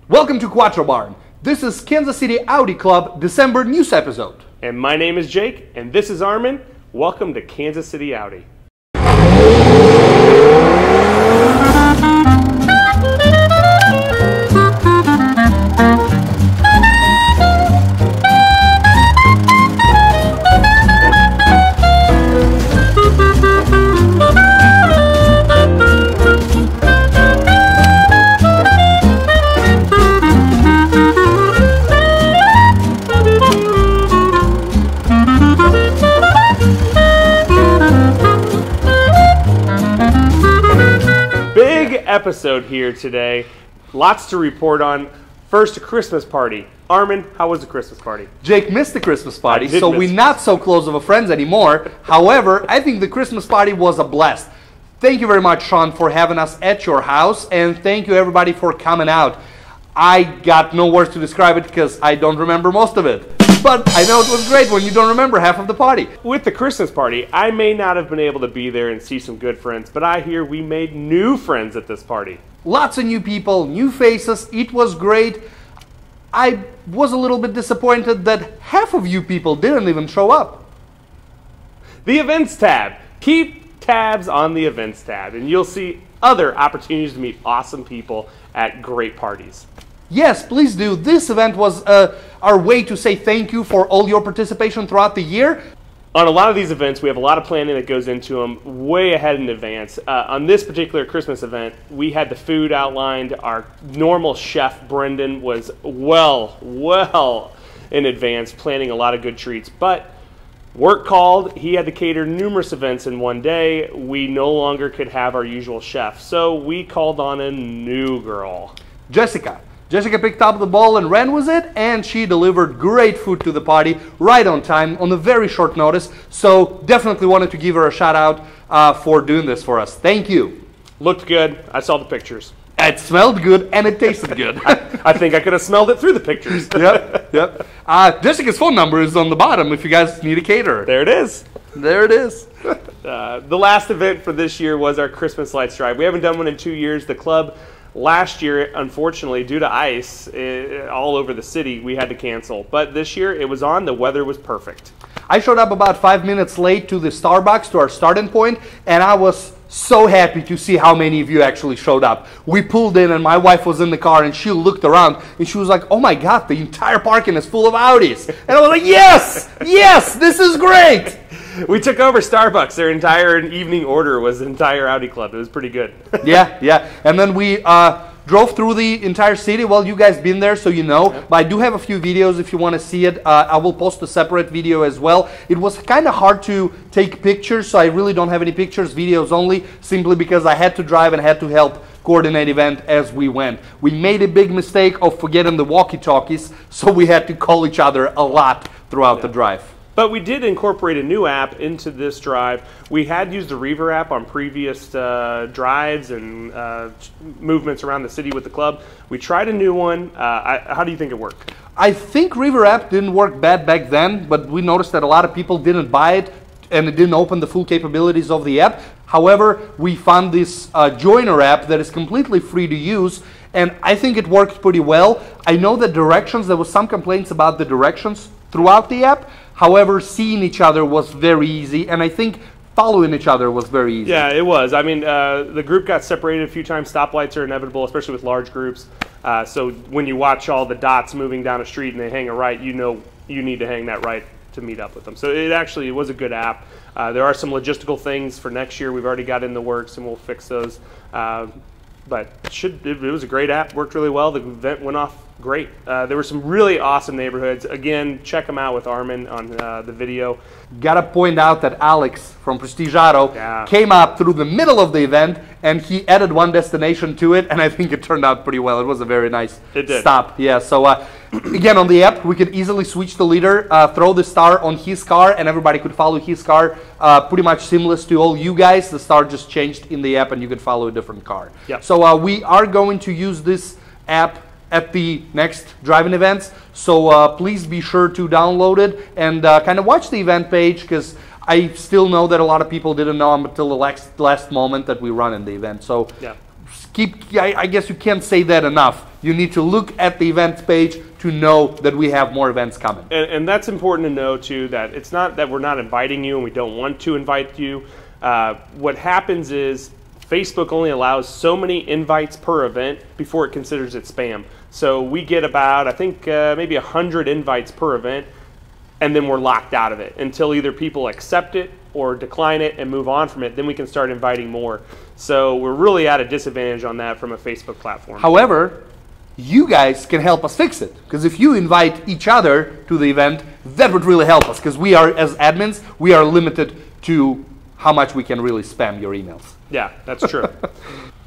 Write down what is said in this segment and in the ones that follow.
Welcome to QuattroBarn. This is Kansas City Audi Club December news episode. And my name is Jake, and this is Armin. Welcome to Kansas City Audi. Episode here today. Lots to report on. First, a Christmas party. Armin, how was the Christmas party? Jake missed the Christmas party, so we're not so close of a friends anymore. However, I think the Christmas party was a blast. Thank you very much, Sean, for having us at your house, and thank you everybody for coming out. I got no words to describe it because I don't remember most of it. But I know it was great when you don't remember half of the party. With the Christmas party, I may not have been able to be there and see some good friends, but I hear we made new friends at this party. Lots of new people, new faces. It was great. I was a little bit disappointed that half of you people didn't even show up. The events tab. Keep tabs on the events tab, and you'll see other opportunities to meet awesome people at great parties. Yes, please do. This event was our way to say thank you for all your participation throughout the year. On a lot of these events, we have a lot of planning that goes into them way ahead in advance. On this particular Christmas event, we had the food outlined. Our normal chef, Brendan, was well in advance, planning a lot of good treats. But work called. He had to cater numerous events in one day. We no longer could have our usual chef, so we called on a new girl. Jessica picked up the ball and ran with it, and she delivered great food to the party right on time on a very short notice. So definitely wanted to give her a shout out for doing this for us. Thank you. Looked good. I saw the pictures. It smelled good and it tasted good. I think I could have smelled it through the pictures. Yep. Jessica's phone number is on the bottom if you guys need a caterer. There it is. There it is. The last event for this year was our Christmas lights drive. We haven't done one in 2 years. The club last year, unfortunately, due to ice all over the city, we had to cancel. But this year, it was on. The weather was perfect. I showed up about 5 minutes late to the Starbucks, to our starting point, and I was so happy to see how many of you actually showed up. We pulled in, and my wife was in the car, and she looked around, and she was like, oh my God, the entire parking is full of Audis. And I was like, yes, this is great. We took over Starbucks. Their entire evening order was the entire Audi Club. It was pretty good. Yeah. And then we drove through the entire city. Well, you guys been there, so you know. Yep. But I do have a few videos if you want to see it. I will post a separate video as well. It was kind of hard to take pictures, so I really don't have any pictures, videos only, simply because I had to drive and had to help coordinate event as we went. We made a big mistake of forgetting the walkie-talkies, so we had to call each other a lot throughout the drive. But we did incorporate a new app into this drive. We had used the Reaver app on previous drives and movements around the city with the club. We tried a new one. How do you think it worked? I think Reaver app didn't work bad back then, but we noticed that a lot of people didn't buy it and it didn't open the full capabilities of the app. However, we found this Joiner app that is completely free to use, and I think it worked pretty well. I know that directions, there was some complaints about the directions throughout the app. However, seeing each other was very easy, and I think following each other was very easy. Yeah, it was. I mean, the group got separated a few times. Stoplights are inevitable, especially with large groups. So when you watch all the dots moving down a street and they hang a right, you know you need to hang that right to meet up with them. So it was a good app. There are some logistical things for next year we've already got in the works, and we'll fix those. But it was a great app, worked really well. The event went off great. There were some really awesome neighborhoods. Again, check them out with Armin on the video. Gotta point out that Alex from Prestige Auto came up through the middle of the event, and he added one destination to it, and I think it turned out pretty well. It was a very nice stop. Yeah, so again, on the app, we could easily switch the leader, throw the star on his car, and everybody could follow his car. Pretty much seamless to all you guys. The star just changed in the app, and you could follow a different car. Yep. So we are going to use this app at the next driving events, so please be sure to download it and kind of watch the event page, because I still know that a lot of people didn't know until the last moment that we run in the event. So I guess you can't say that enough. You need to look at the events page to know that we have more events coming. And that's important to know, too, that it's not that we're not inviting you and we don't want to invite you. What happens is Facebook only allows so many invites per event before it considers it spam. So we get about, I think, maybe 100 invites per event, and then we're locked out of it until either people accept it or decline it and move on from it. Then we can start inviting more. So we're really at a disadvantage on that from a Facebook platform. However, you guys can help us fix it, because if you invite each other to the event, that would really help us, because we are, as admins, we are limited to how much we can really spam your emails. Yeah, that's true.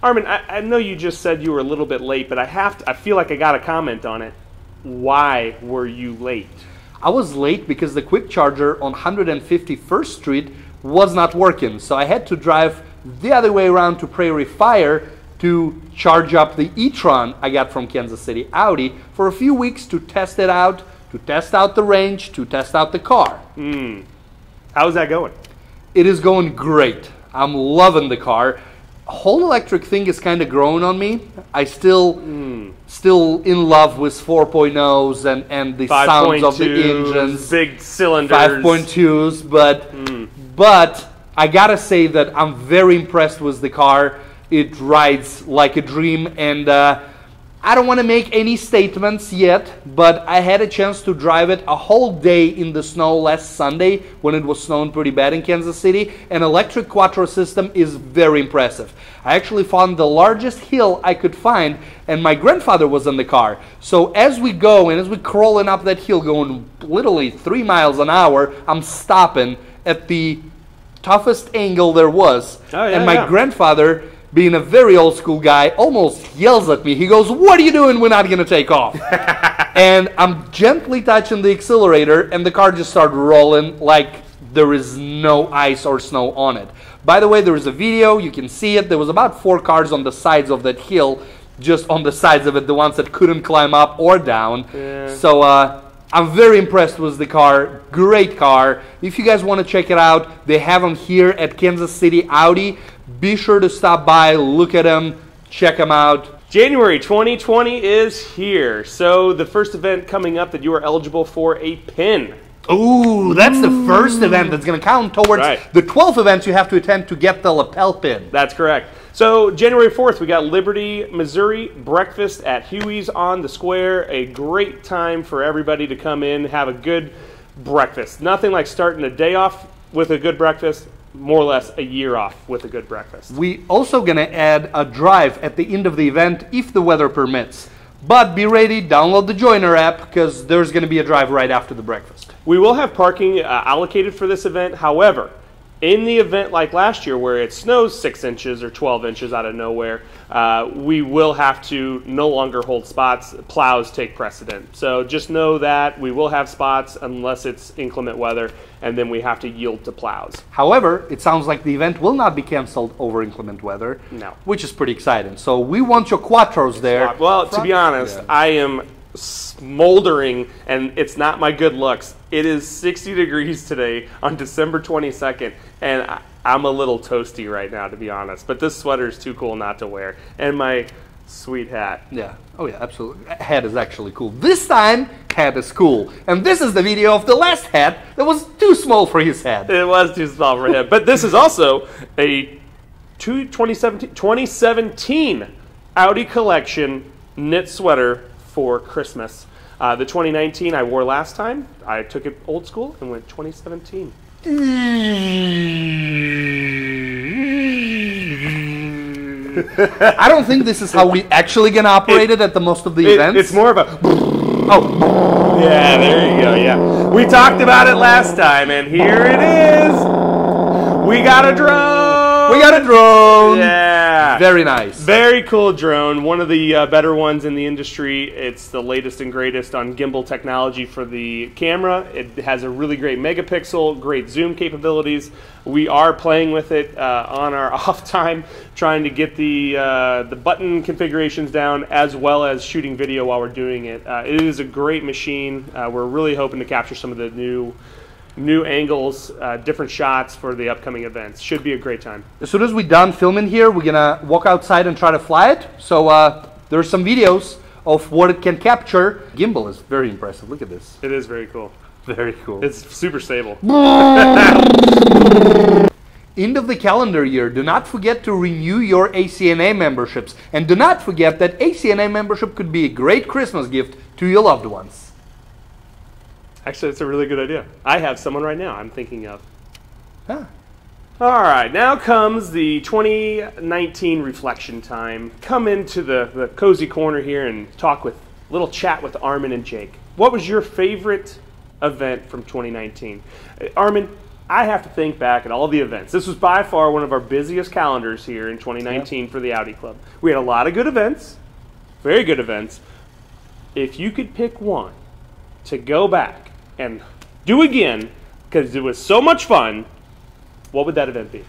Armin, I know you just said you were a little bit late, but I feel like I got to comment on it. Why were you late? I was late because the quick charger on 151st Street was not working, so I had to drive the other way around to Prairie Fire to charge up the e-tron I got from Kansas City Audi for a few weeks to test it out, to test out the range, to test out the car. How's that going? It is going great. I'm loving the car. Whole electric thing is kind of growing on me. I still in love with 4.0s and the sounds of the engines. Big cylinders. 5.2s, but I gotta say that I'm very impressed with the car. It rides like a dream, and I don't want to make any statements yet, but I had a chance to drive it a whole day in the snow last Sunday when it was snowing pretty bad in Kansas City. An electric quattro system is very impressive. I actually found the largest hill I could find, and my grandfather was in the car. So as we go and as we're crawling up that hill going literally 3 miles an hour, I'm stopping at the toughest angle there was. And my grandfather, being a very old school guy, almost yells at me. He goes, "What are you doing? We're not going to take off." And I'm gently touching the accelerator, and the car just started rolling like there is no ice or snow on it. By the way, there is a video. You can see it. There was about 4 cars on the sides of that hill, just on the sides of it, the ones that couldn't climb up or down. So I'm very impressed with the car. Great car. If you guys want to check it out, they have them here at Kansas City Audi. Be sure to stop by, look at them, check them out. January 2020 is here. So the first event coming up that you are eligible for a pin. Ooh, that's the first event that's going to count towards the 12 events you have to attend to get the lapel pin. That's correct. So January 4th, we got Liberty, Missouri, breakfast at Huey's on the Square. A great time for everybody to come in, have a good breakfast. Nothing like starting a day off with a good breakfast, more or less a year off with a good breakfast. We also going to add a drive at the end of the event if the weather permits. But be ready, download the Joiner app, because there's going to be a drive right after the breakfast. We will have parking allocated for this event. However, in the event like last year where it snows 6 inches or 12 inches out of nowhere, we will have to no longer hold spots. Plows take precedent. So just know that we will have spots unless it's inclement weather, and then we have to yield to plows. However, it sounds like the event will not be canceled over inclement weather, which is pretty exciting. So we want your quattros there. Well, to be honest, I am smoldering, and it's not my good looks. It is 60 degrees today on December 22nd, and I'm a little toasty right now, to be honest. But this sweater is too cool not to wear. And my sweet hat. Yeah. Oh, yeah, absolutely. Hat is actually cool. This time, hat is cool. And this is the video of the last hat that was too small for his head. It was too small for him. But this is also a 2017 Audi Collection knit sweater for Christmas. The 2019 I wore last time. I took it old school and went 2017. I don't think this is how we actually gonna operate it at the most of the events. It's more of a... Oh. Yeah, there you go, yeah. We talked about it last time, and here it is. We got a drone. We got a drone. Yeah. Very nice. Very cool drone. One of the better ones in the industry. It's the latest and greatest on gimbal technology for the camera. It has a really great megapixel, great zoom capabilities. We are playing with it on our off time, trying to get the button configurations down, as well as shooting video while we're doing it. It is a great machine. We're really hoping to capture some of the new new angles, different shots for the upcoming events. Should be a great time. As soon as we're done filming here, we're gonna walk outside and try to fly it. So there's some videos of what it can capture. Gimbal is very impressive. Look at this. It is very cool. Very cool. It's super stable. End of the calendar year. Do not forget to renew your ACNA memberships. And do not forget that ACNA membership could be a great Christmas gift to your loved ones. Actually, it's a really good idea. I have someone right now I'm thinking of. Huh. All right, now comes the 2019 reflection time. Come into the cozy corner here and little chat with Armin and Jake. What was your favorite event from 2019? Armin, I have to think back at all the events. This was by far one of our busiest calendars here in 2019 for the Audi Club. We had a lot of good events, very good events. If you could pick one to go back and do again, because it was so much fun, what would that event be?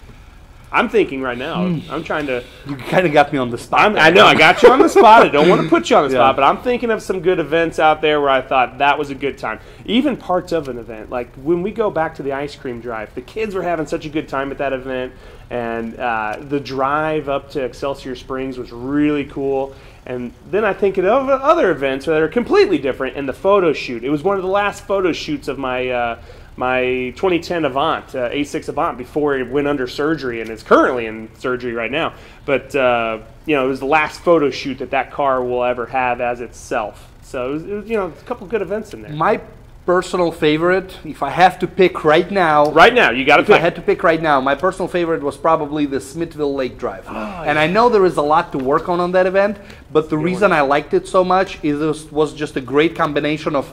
I'm thinking right now. I'm trying to. You kind of got me on the spot. I know I got you on the spot. I don't want to put you on the spot, but I'm thinking of some good events out there where I thought that was a good time. Even parts of an event, like when we go back to the ice cream drive, the kids were having such a good time at that event, and the drive up to Excelsior Springs was really cool. And then I think of other events that are completely different. And the photo shoot. It was one of the last photo shoots of my. My 2010 Avant, A6 Avant, before it went under surgery, and it's currently in surgery right now. But it was the last photo shoot that car will ever have as itself. So it was a couple good events in there. My personal favorite, if I have to pick right now, you got to pick. If I had to pick right now, my personal favorite was probably the Smithville Lake Drive. And I know there is a lot to work on that event, but the reason I liked it so much is it was just a great combination of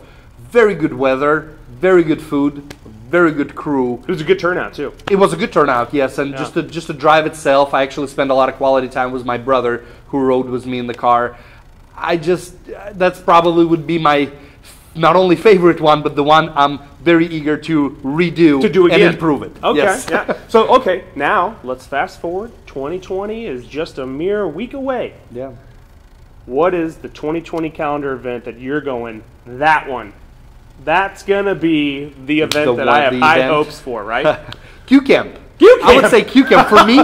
very good weather, very good food, very good crew. It was a good turnout too. It was a good turnout, yes, and just the drive itself, I actually spent a lot of quality time with my brother who rode with me in the car. That's probably would be my not only favorite one, but the one I'm very eager to redo again. And improve it. Okay, yes. Yeah. So now let's fast forward. 2020 is just a mere week away. Yeah. What is the 2020 calendar event that you're going? That one. That's going to be the event that I have high hopes for, right? Q Camp. I would say Q Camp. For me,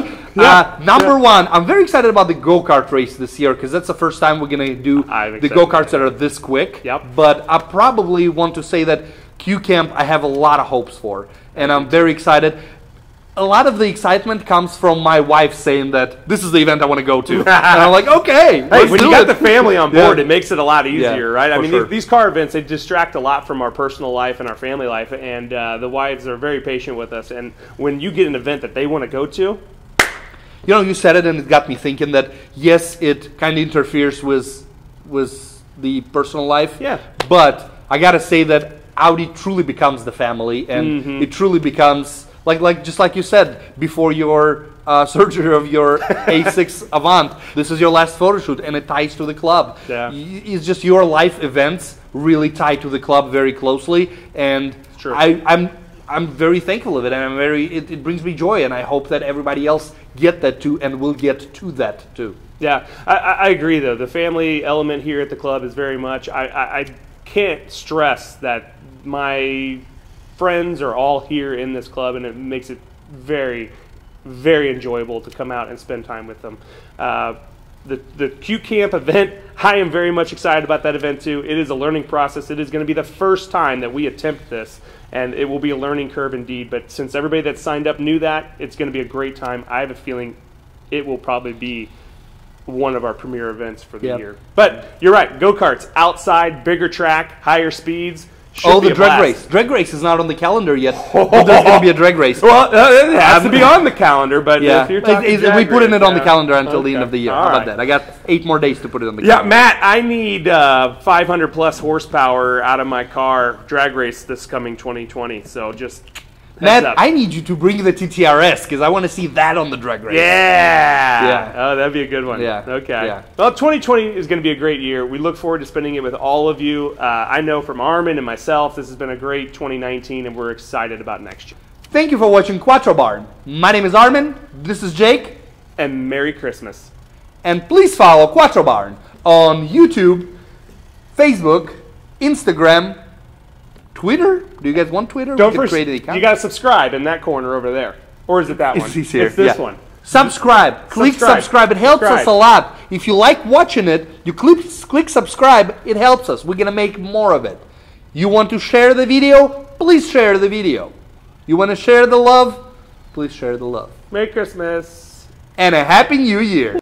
number one, I'm very excited about the go-kart race this year because that's the first time we're going to do the go-karts that are this quick. Yep. But I probably want to say that Q Camp I have a lot of hopes for, and I'm very excited. A lot of the excitement comes from my wife saying that this is the event I want to go to. And I'm like, okay. Hey, when you got the family on board, it makes it a lot easier, right? I mean, sure. these car events, they distract a lot from our personal life and our family life, and the wives are very patient with us. And when you get an event that they want to go to, you said it, and it got me thinking that yes, it kind of interferes with the personal life. Yeah. But I got to say that Audi truly becomes the family, and it truly becomes. Just like you said, before your surgery of your A6 Avant, this is your last photo shoot, and it ties to the club. Yeah. It's just your life events really tie to the club very closely, and I'm very thankful of it, and it brings me joy, and I hope that everybody else get that too, and will get to that too. Yeah, I agree though. The family element here at the club is very much. I can't stress that my friends are all here in this club, and it makes it very, very enjoyable to come out and spend time with them. The Q Camp event, I am very much excited about that event too. It is a learning process. It is going to be the first time that we attempt this, and it will be a learning curve indeed. But since everybody that signed up knew that, it's going to be a great time. I have a feeling it will probably be one of our premier events for the year. But you're right, go-karts, outside, bigger track, higher speeds. The drag race. Drag race is not on the calendar yet. But there's going to be a drag race. Well, it has to be on the calendar, but if you're talking we put it on the calendar until the end of the year. How about that? I got 8 more days to put it on the calendar. Yeah, Matt, I need 500 plus horsepower out of my car drag race this coming 2020. So just Matt, I need you to bring the TTRS because I want to see that on the drag race. Yeah. Oh, that'd be a good one. Yeah. Okay. Yeah. Well, 2020 is going to be a great year. We look forward to spending it with all of you. I know from Armin and myself, this has been a great 2019, and we're excited about next year. Thank you for watching QuattroBarn. My name is Armin. This is Jake. And Merry Christmas. And please follow QuattroBarn on YouTube, Facebook, Instagram, Twitter? Do you guys want Twitter? Don't create an account. You got to subscribe in that corner over there. Or is it that one? It's easier. It's this one. Subscribe. Click subscribe. It helps us a lot. If you like watching it, you click subscribe. It helps us. We're going to make more of it. You want to share the video? Please share the video. You want to share the love? Please share the love. Merry Christmas. And a Happy New Year.